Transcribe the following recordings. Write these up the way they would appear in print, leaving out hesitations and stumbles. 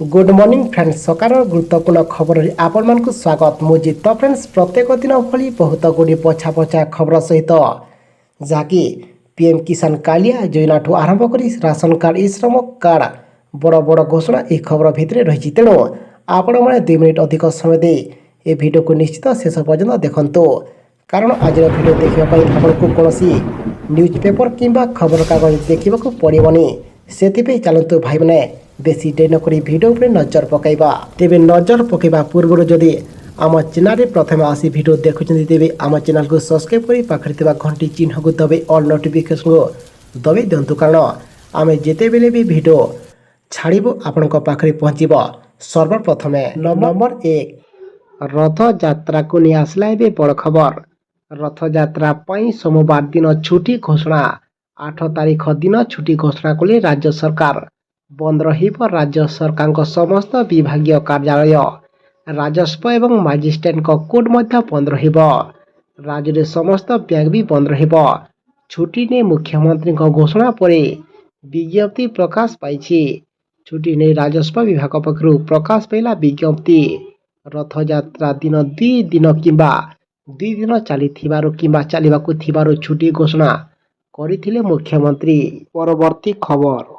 Good morning friends सकार गुरुत्वपूर्ण खबर आपण स्वागत मुझे तो फ्रेंड्स प्रत्येक दिन भली बहुत गुड़ी पछा पछा खबर सहित जहाँकि पीएम किसान कालिया योजना ठू आरंभ कर राशन कार्ड ई श्रम कार्ड बड़ बड़ घोषणा यह खबर भितर रही तेणु आपण मैंने 2 मिनिट अधिक समय दे ए वीडियो को निश्चित शेष पर्यंत देखंतु कारण आज वीडियो देखापी आपको कौन न्यूज पेपर किंबा खबर कागज देखा पड़ोनी से चलतु भाई मैंने बेसी डे नक भिडियो पर नजर पकईबा तेरे नजर पकईबा पूर्व जदि आम चैनल प्रथम आसी भिडियो देखुं तेरे आम चैनल को सब्सक्राइब कर पाखे घंटी चिन्ह को दबे ऑल नोटिफिकेशन को दबे दिंतु कारण आम जिते बेले भी भिडियो छाड़ू आपण पाखे पहुँचब सर्वप्रथमे नंबर 1 रथ यात्रा को नहीं आसला ए बड़ खबर रथ यात्रा सोमवार दिन छुट्टी घोषणा 8 तारीख दिन छुट्टी घोषणा कले राज्य सरकार बंद रहिब राज्य सरकार समस्त विभागीय कार्यालय राजस्व एवं मजिस्ट्रेट कोर्ट मध्य बंद रहिब राज्य में समस्त बैंक भी बंद रहिब छुट्टी ने मुख्यमंत्री घोषणा पर विज्ञप्ति प्रकाश पाई छुट्टी ने राजस्व विभाग पक्षर प्रकाश पाइला विज्ञप्ति रथ यात्रा दिन 2 दिन किंबा 2 दिन चलू छुट्टी घोषणा करथिले मुख्यमंत्री। परवर्ती खबर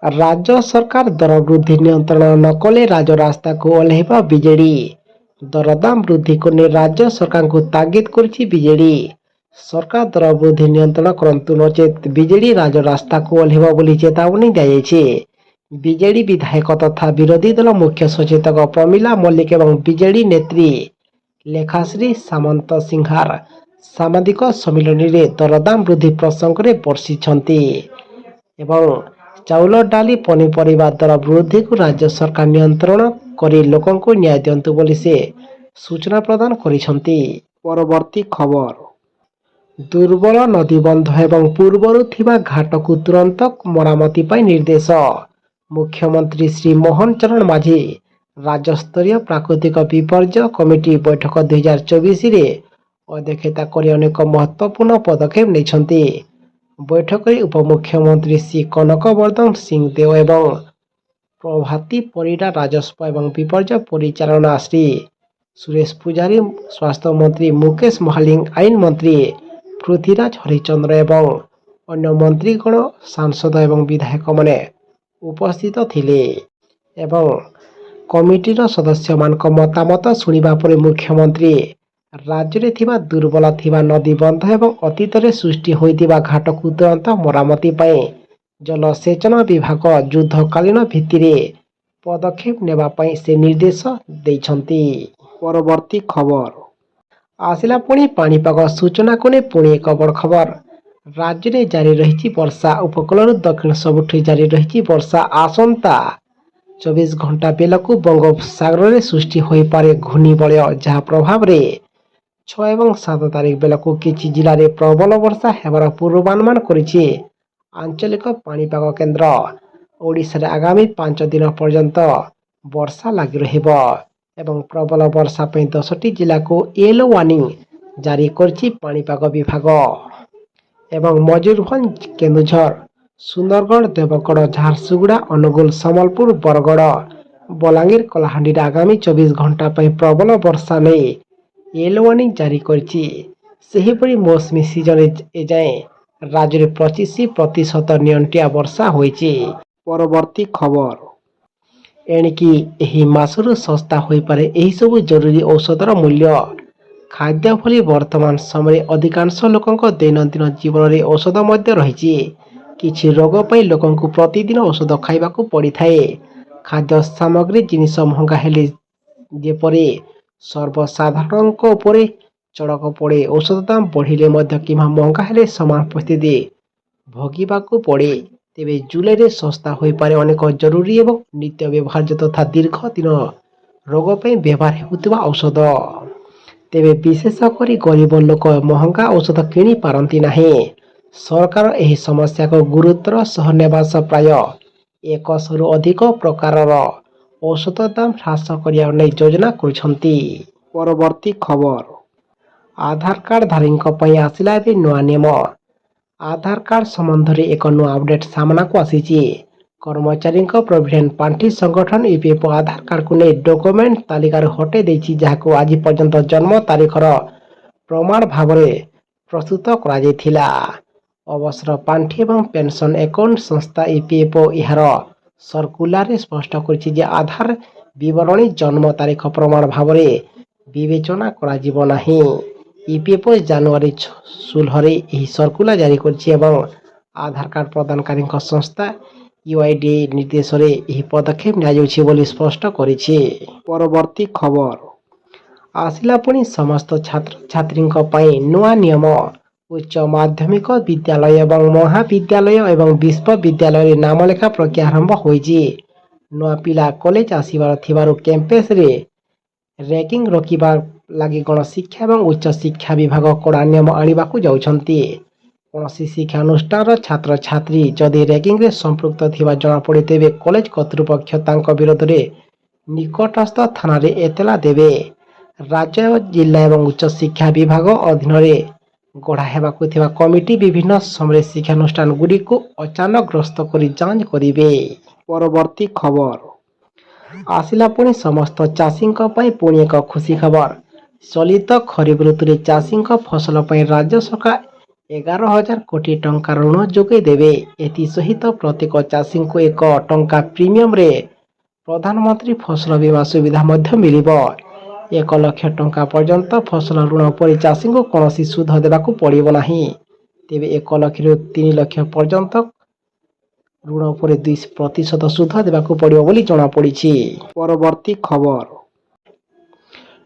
राज्य सरकार दर वृद्धि नियंत्रण न कले राजरास्ता को ओह्लैब बीजेडी दरदाम वृद्धि को नहीं राज्य सरकार को तागिद करिछि बीजेडी सरकार दर वृद्धि नियंत्रण करंतु नचेत बीजेडी राजरास्ता को ओह्लैब बोली चेतावनी दिया बीजेडी विधायक तथा विरोधी दल मुख्य सचेतक प्रमिला मल्लिक एवं बीजेडी नेत्री लेखाश्री सामंत सिंहार सामाजिक सम्मिलन में दरदाम वृद्धि प्रसंग में बर्षिछंती एवं चाउल डाली पनीपरिया दर वृद्धि को राज्य सरकार नियंत्रण कर लोकों को न्याय दिंतु बोली से सूचना प्रदान करिछंती। परवर्ती खबर दुर्बल नदीबंध एवं पूर्वर थिबा घाट को तुरंत मरामती पाई निर्देश मुख्यमंत्री श्री मोहन चरण माझी राज्यस्तरीय प्राकृतिक विपर्यय कमिटी बैठक 2024 रे अध्यक्षता कर अनेक महत्वपूर्ण पदक्षेप नहीं बैठक में उपमुख्यमंत्री श्री कनकवर्धन सिंह देव एवं प्रभाती परिडा राजस्व एवं विपर्यय परिचालना श्री सुरेश पुजारी स्वास्थ्य मंत्री मुकेश महालिंग आईन मंत्री पृथ्वीराज हरिचंद्र एवं अन्य मंत्रीगण सांसद एवं विधायक माने उपस्थित थिले एवं कमिटीर सदस्य मानक मतामत सुनिबा परे मुख्यमंत्री राज्य में थिबा दुर्बल थिबा नदीबंध एवं अतीत में सृष्टि होइतिबा घाट को तुरंत मरामती पाई जलसेचन विभाग युद्धकालीन भित्तिरे पदक्षेप नेबा पाई से निर्देश देइछंती। परवर्ती खबर आसिला पुणी पाणीपाग सूचना को ने पुणी एक बड़ खबर राज्य में जारी रही वर्षा उपकूल दक्षिण सबुठी जारी रही वर्षा आसंता 24 घंटा बेलू बंगोपसागर में सृष्टि हो पारे घूर्णिबलय जहाँ प्रभाव रे 6 एवं 7 तारीख बेलू किछि जिले में प्रबल वर्षा हेबार पूर्वानुमान करिछि आंचलिक पाणीपाग केन्द्र ओडिशा रे आगामी 5 दिन पर्यंत वर्षा लगी रहिबो एवं प्रबल वर्षा पे 10टी जिला को येलो वार्निंग जारी करछि पाणीपाग विभाग एवं मयूरभंज केन्दुझर सुंदरगढ़ देवगढ़ झारसुगुड़ा अनुगुल सम्बलपुर बरगढ़ बलांगीर कलाहांडी आगामी 24 घंटा प्रबल वर्षा नहीं येलो वार्निंग जारी करछि सेहिपरि मौसमी सीजन एजाए राज्य में 25% नियंत्रिया वर्षा होइछि। परवर्ती खबर एणिकी एही मासरु सस्ता होई पारे एही सब जरूरी औषधर मूल्य खाद्य भली वर्तमान समय अधिकांश लोकों दैनंदिन जीवन में औषध मध्य रही किछि रोग पई लोकों को प्रतिदिन औषध खाइबाकू पड़ी थाए खाद्य सामग्री जिनिस महंगा हेले जेपरि सर्वसाधारण उपरे चढ़क पड़े औषध दाम बढ़िले मध्य किंबा महंगा हेले समान परिस्थिति भोगिबाकू पड़े तेबे जुलाई रे सस्ता होई पारे अनेक जरूरी एवं नित्य व्यवहार्य तथा दीर्घ दिन रोग पई व्यवहार हेउतिबा औषध तेबे विशेषकर गरीब लोक महंगा औषध किणी पारंती नाही सरकार एही समस्या को गुरुतर सह नेबा प्राय 100 रु अधिक प्रकारर औषध दाम ह्रास करिया नै योजना करुछंती। परवर्ती खबर आधार कार्ड धारी आसिला ए नुआ नियम आधार कार्ड संबंध में एक नुआ अपडेट सामना को आसी କର୍ମଚାରୀଙ୍କ ପ୍ରୋଭିଡେଣ୍ଟ ପାଣ୍ଠି ସଂଗଠନ ଇପିଏଫ୍ ଆଧାର କାର୍ଡକୁ ନେଇ ଡକୁମେଣ୍ଟ ତାଲିକାରୁ ହଟାଇ ଦେଇଛି, ଯାହାକୁ ଆଜି ପର୍ଯ୍ୟନ୍ତ ଜନ୍ମ ତାରିଖର ପ୍ରମାଣ ଭାବରେ ପ୍ରସ୍ତୁତ କରାଯାଇଥିଲା। ଅବସର ପାଣ୍ଠି ଏବଂ ପେନସନ ଆକାଉଣ୍ଟ ସଂସ୍ଥା ଇପିଏଫ୍ଓ ଏହାର ସର୍କୁଲାରରେ ସ୍ପଷ୍ଟ କରିଛି ଯେ ଆଧାର ବିବରଣୀ ଜନ୍ମ ତାରିଖ ପ୍ରମାଣ ଭାବରେ ବିବେଚନା କରାଯିବ ନାହିଁ। ଇପିଏଫ୍ଓ ଜାନୁଆରୀ 16ରେ ଏହି ସର୍କୁଲାର ଜାରି କରିଛି ଏବଂ ଆଧାର କାର୍ଡ ପ୍ରଦାନକାରୀଙ୍କ ସଂସ୍ଥା ୟୁଆଇଡିଏଆଇ ନିର୍ଦ୍ଦେଶରେ ଏହି ପଦକ୍ଷେପ ନିଆଯାଉଛି ବୋଲି ସ୍ପଷ୍ଟ କରିଛି। ପରବର୍ତ୍ତୀ ଖବର ଆସିଲା ପୁଣି ସମସ୍ତ ଛାତ୍ରଛାତ୍ରୀଙ୍କ ପାଇଁ ନୂଆ ନିୟମ। ଉଚ୍ଚ ମାଧ୍ୟମିକ ବିଦ୍ୟାଳୟ ଏବଂ ମହାବିଦ୍ୟାଳୟ ଏବଂ ବିଶ୍ୱବିଦ୍ୟାଳୟରେ ନାମଲେଖା ପ୍ରକ୍ରିୟା ଆରମ୍ଭ ହୋଇଛି। ନୂଆ ପିଲା କଲେଜ ଆସିବାର ଥିବାରୁ କ୍ୟାମ୍ପସରେ ର୍ୟାଗିଂ ରୋକିବା ଲାଗି ଗଣଶିକ୍ଷା ଏବଂ ଉଚ୍ଚଶିକ୍ଷା ବିଭାଗ କଡ଼ା ନିୟମ ଆଣିବାକୁ ଯାଉଛନ୍ତି। କୌଣସି ଶିକ୍ଷାନୁଷ୍ଠାନର ଛାତ୍ରଛାତ୍ରୀ ଯଦି ର୍ୟାଗିଂରେ ସମ୍ପୃକ୍ତ ଥିବା ଜଣାପଡ଼େ ତେବେ କଲେଜ କର୍ତ୍ତୃପକ୍ଷ ତାଙ୍କ ବିରୋଧରେ ନିକଟସ୍ଥ ଥାନାରେ ଏତଲା ଦେବେ। ରାଜ୍ୟ, ଜିଲ୍ଲା ଏବଂ ଉଚ୍ଚଶିକ୍ଷା ବିଭାଗ ଅଧୀନରେ ଗଢ଼ା ହେବାକୁ ଥିବା କମିଟି ବିଭିନ୍ନ ସମୟରେ ଶିକ୍ଷାନୁଷ୍ଠାନଗୁଡ଼ିକୁ ଅଚାନକ ଗସ୍ତ କରି ଯାଞ୍ଚ କରିବେ। ପରବର୍ତ୍ତୀ ଖବର ଆସିଲା ପୁଣି ସମସ୍ତ ଚାଷୀଙ୍କ ପାଇଁ ପୁଣି ଏକ ଖୁସି ଖବର। ଚଳିତ ଖରିଫ ଋତୁରେ ଚାଷୀଙ୍କ ଫସଲ ପାଇଁ ରାଜ୍ୟ ସରକାର 11,000 କୋଟି ଟଙ୍କାର ଋଣ ଯୋଗାଇ ଦେବେ। ଏଥିସହିତ ପ୍ରତ୍ୟେକ ଚାଷୀଙ୍କୁ 1 ଟଙ୍କା ପ୍ରିମିୟମରେ ପ୍ରଧାନମନ୍ତ୍ରୀ ଫସଲ ବୀମା ସୁବିଧା ମଧ୍ୟ ମିଳିବ। 1 ଲକ୍ଷ ଟଙ୍କା ପର୍ଯ୍ୟନ୍ତ ଫସଲ ଋଣ ଉପରେ ଚାଷୀଙ୍କୁ କୌଣସି ସୁଧ ଦେବାକୁ ପଡ଼ିବ ନାହିଁ। ତେବେ 1 ଲକ୍ଷରୁ 3 ଲକ୍ଷ ପର୍ଯ୍ୟନ୍ତ ଋଣ ଉପରେ 2% ସୁଧ ଦେବାକୁ ପଡ଼ିବ ବୋଲି ଜଣାପଡ଼ିଛି। ପରବର୍ତ୍ତୀ ଖବର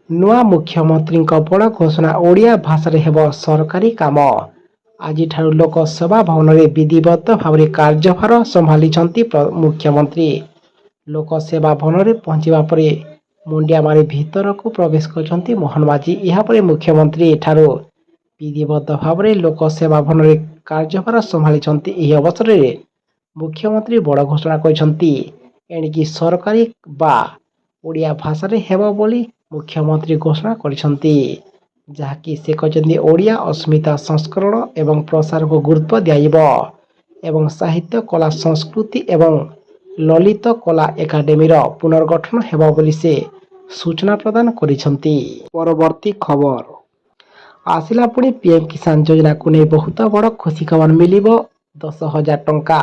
ନୂଆ ମୁଖ୍ୟମନ୍ତ୍ରୀଙ୍କ ବଡ଼ ଘୋଷଣା, ଓଡ଼ିଆ ଭାଷାରେ ହେବ ସରକାରୀ କାମ। ଆଜିଠାରୁ ଲୋକସେବା ଭବନରେ ବିଧିବଦ୍ଧ ଭାବରେ କାର୍ଯ୍ୟଭାର ସମ୍ଭାଳିଛନ୍ତି ମୁଖ୍ୟମନ୍ତ୍ରୀ। ଲୋକସେବା ଭବନରେ ପହଞ୍ଚିବା ପରେ ମୁଣ୍ଡିଆ ମାରି ଭିତରକୁ ପ୍ରବେଶ କରିଛନ୍ତି ମୋହନ ମାଝୀ। ଏହାପରେ ମୁଖ୍ୟମନ୍ତ୍ରୀ ଠାରୁ ବିଧିବଦ୍ଧ ଭାବରେ ଲୋକସେବା ଭବନରେ କାର୍ଯ୍ୟଭାର ସମ୍ଭାଳିଛନ୍ତି। ଏହି ଅବସରରେ ମୁଖ୍ୟମନ୍ତ୍ରୀ ବଡ଼ ଘୋଷଣା କରିଛନ୍ତି। ଏଣିକି ସରକାରୀ ବା ଓଡ଼ିଆ ଭାଷାରେ ହେବ ବୋଲି ମୁଖ୍ୟମନ୍ତ୍ରୀ ଘୋଷଣା କରିଛନ୍ତି, ଯାହାକି ସେ କହିଛନ୍ତି ଓଡ଼ିଆ ଅସ୍ମିତା ସଂରକ୍ଷଣ ଏବଂ ପ୍ରସାରକୁ ଗୁରୁତ୍ୱ ଦିଆଯିବ ଏବଂ ସାହିତ୍ୟ, କଳା, ସଂସ୍କୃତି ଏବଂ ଲଳିତ କଳା ଏକାଡେମୀର ପୁନର୍ଗଠନ ହେବ ବୋଲି ସେ ସୂଚନା ପ୍ରଦାନ କରିଛନ୍ତି। ପରବର୍ତ୍ତୀ ଖବର ଆସିଲା ପୁଣି ପିଏମ୍ କିଷାନ ଯୋଜନାକୁ ନେଇ ବହୁତ ବଡ଼ ଖୁସି ଖବର। ମିଳିବ 10,000 ଟଙ୍କା।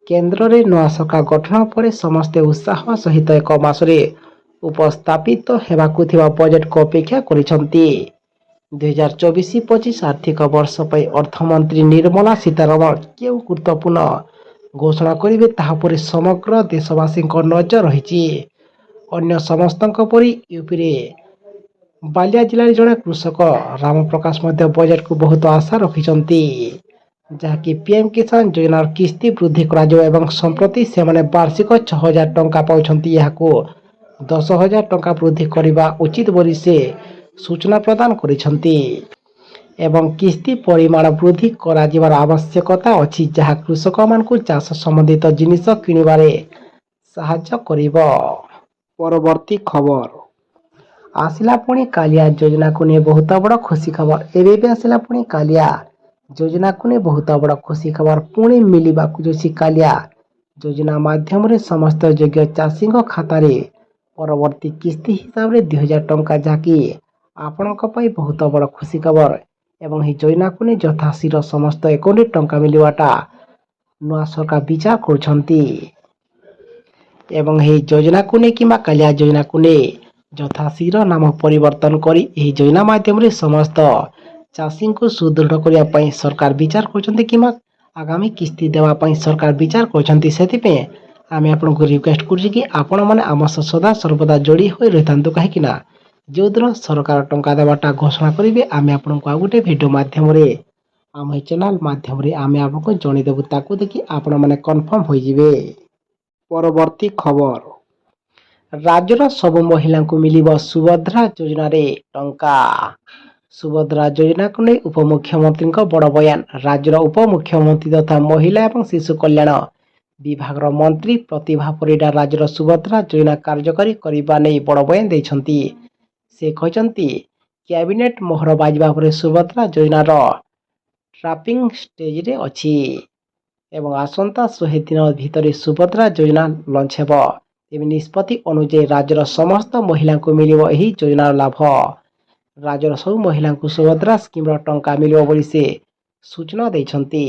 କେନ୍ଦ୍ରରେ ନୂଆ ସରକାର ଗଠନ ପରେ ସମସ୍ତେ ଉତ୍ସାହ ସହିତ 1 ମାସରେ ଉପସ୍ଥାପିତ ହେବାକୁ ଥିବା ବଜେଟକୁ ଅପେକ୍ଷା କରିଛନ୍ତି। 2024-25 ଆର୍ଥିକ ବର୍ଷ ପାଇଁ ଅର୍ଥମନ୍ତ୍ରୀ ନିର୍ମଳା ସୀତାରମଣ କେଉଁ ଗୁରୁତ୍ୱପୂର୍ଣ୍ଣ ଘୋଷଣା କରିବେ ତାହା ଉପରେ ସମଗ୍ର ଦେଶବାସୀଙ୍କ ନଜର ରହିଛି। ଅନ୍ୟ ସମସ୍ତଙ୍କ ପରି ୟୁପିରେ ବାଲିଆ ଜିଲ୍ଲାରେ ଜଣେ କୃଷକ ରାମପ୍ରକାଶ ମଧ୍ୟ ବଜେଟକୁ ବହୁତ ଆଶା ରଖିଛନ୍ତି, ଯାହାକି ପିଏମ୍ କିଷାନ ଯୋଜନାର କିସ୍ତି ବୃଦ୍ଧି କରାଯିବ ଏବଂ ସମ୍ପ୍ରତି ସେମାନେ ବାର୍ଷିକ 6,000 ଟଙ୍କା ପାଉଛନ୍ତି, ଏହାକୁ 10,000 ଟଙ୍କା ବୃଦ୍ଧି କରିବା ଉଚିତ ବୋଲି ସେ ସୂଚନା ପ୍ରଦାନ କରିଛନ୍ତି ଏବଂ କିସ୍ତି ପରିମାଣ ବୃଦ୍ଧି କରାଯିବାର ଆବଶ୍ୟକତା ଅଛି, ଯାହା କୃଷକମାନଙ୍କୁ ଚାଷ ସମ୍ବନ୍ଧିତ ଜିନିଷ କିଣିବାରେ ସାହାଯ୍ୟ କରିବ। ପରବର୍ତ୍ତୀ ଖବର ଆସିଲା ପୁଣି କାଳିଆ ଯୋଜନାକୁ ନେଇ ବହୁତ ବଡ଼ ଖୁସି ଖବର। ଏବେ ଆସିଲା ପୁଣି କାଳିଆ ଯୋଜନାକୁ ନେଇ ବହୁତ ବଡ଼ ଖୁସି ଖବର ପୁଣି ମିଳିବାକୁ ଯାଉଛି। କାଳିଆ ଯୋଜନା ମାଧ୍ୟମରେ ସମସ୍ତ ଯୋଗ୍ୟ ଚାଷୀଙ୍କ ଖାତାରେ ପରବର୍ତ୍ତୀ କିସ୍ତି ହିସାବରେ 2,000 ଟଙ୍କା, ଯାହାକି ଆପଣଙ୍କ ପାଇଁ ବହୁତ ବଡ଼ ଖୁସି ଖବର ଏବଂ ଏହି ଯୋଜନାକୁ ନେଇ ଯଥାଶୀଘ୍ର ସମସ୍ତ ଆକାଉଣ୍ଟରେ ଟଙ୍କା ମିଳିବାଟା ନୂଆ ସରକାର ବିଚାର କରୁଛନ୍ତି ଏବଂ ଏହି ଯୋଜନାକୁ ନେଇ କିମ୍ବା କାଳିଆ ଯୋଜନାକୁ ନେଇ ଯଥାଶୀଘ୍ର ନାମ ପରିବର୍ତ୍ତନ କରି ଏହି ଯୋଜନା ମାଧ୍ୟମରେ ସମସ୍ତ ଚାଷୀଙ୍କୁ ସୁଦୃଢ଼ କରିବା ପାଇଁ ସରକାର ବିଚାର କରୁଛନ୍ତି କିମ୍ବା ଆଗାମୀ କିସ୍ତି ଦେବା ପାଇଁ ସରକାର ବିଚାର କରୁଛନ୍ତି। ସେଥିପାଇଁ ଆମେ ଆପଣଙ୍କୁ ରିକ୍ୱେଷ୍ଟ କରୁଛୁ କି ଆପଣମାନେ ଆମ ସହ ସଦା ସର୍ବଦା ଯୋଡ଼ି ହୋଇ ରହିଥାନ୍ତୁ, କାହିଁକିନା ଯେଉଁଦିନ ସରକାର ଟଙ୍କା ଦେବାଟା ଘୋଷଣା କରିବେ ଆମେ ଆପଣଙ୍କୁ ଆଉ ଗୋଟେ ଭିଡ଼ିଓ ମାଧ୍ୟମରେ ଆମ ଏହି ଚ୍ୟାନେଲ ମାଧ୍ୟମରେ ଆମେ ଆପଣଙ୍କୁ ଜଣାଇଦେବୁ। ତାକୁ ଦେଖି ଆପଣମାନେ କନଫର୍ମ ହୋଇଯିବେ। ପରବର୍ତ୍ତୀ ଖବର ରାଜ୍ୟର ସବୁ ମହିଳାଙ୍କୁ ମିଳିବ ସୁଭଦ୍ରା ଯୋଜନାରେ ଟଙ୍କା। ସୁଭଦ୍ରା ଯୋଜନାକୁ ନେଇ ଉପମୁଖ୍ୟମନ୍ତ୍ରୀଙ୍କ ବଡ଼ ବୟାନ। ରାଜ୍ୟର ଉପମୁଖ୍ୟମନ୍ତ୍ରୀ ତଥା ମହିଳା ଏବଂ ଶିଶୁ କଲ୍ୟାଣ ବିଭାଗର ମନ୍ତ୍ରୀ ପ୍ରତିଭା ପରିଡ଼ା ରାଜ୍ୟର ସୁଭଦ୍ରା ଯୋଜନା କାର୍ଯ୍ୟକାରୀ କରିବା ନେଇ ବଡ଼ ବୟାନ ଦେଇଛନ୍ତି। ସେ କହିଛନ୍ତି କ୍ୟାବିନେଟ ମୋହର ବାଜିବା ପରେ ସୁଭଦ୍ରା ଯୋଜନାର ଡ୍ରାଫ୍ଟିଂ ଷ୍ଟେଜରେ ଅଛି। ଏବଂ ଆସନ୍ତା 100 ଦିନ ଭିତରେ ସୁଭଦ୍ରା ଯୋଜନା ଲଞ୍ଚ ହେବ। ତେବେ ନିଷ୍ପତ୍ତି ଅନୁଯାୟୀ ରାଜ୍ୟର ସମସ୍ତ ମହିଳାଙ୍କୁ ମିଳିବ ଏହି ଯୋଜନାର ଲାଭ। ରାଜ୍ୟର ସବୁ ମହିଳାଙ୍କୁ ସୁଭଦ୍ରା ସ୍କିମର ଟଙ୍କା ମିଳିବ ବୋଲି ସେ ସୂଚନା ଦେଇଛନ୍ତି।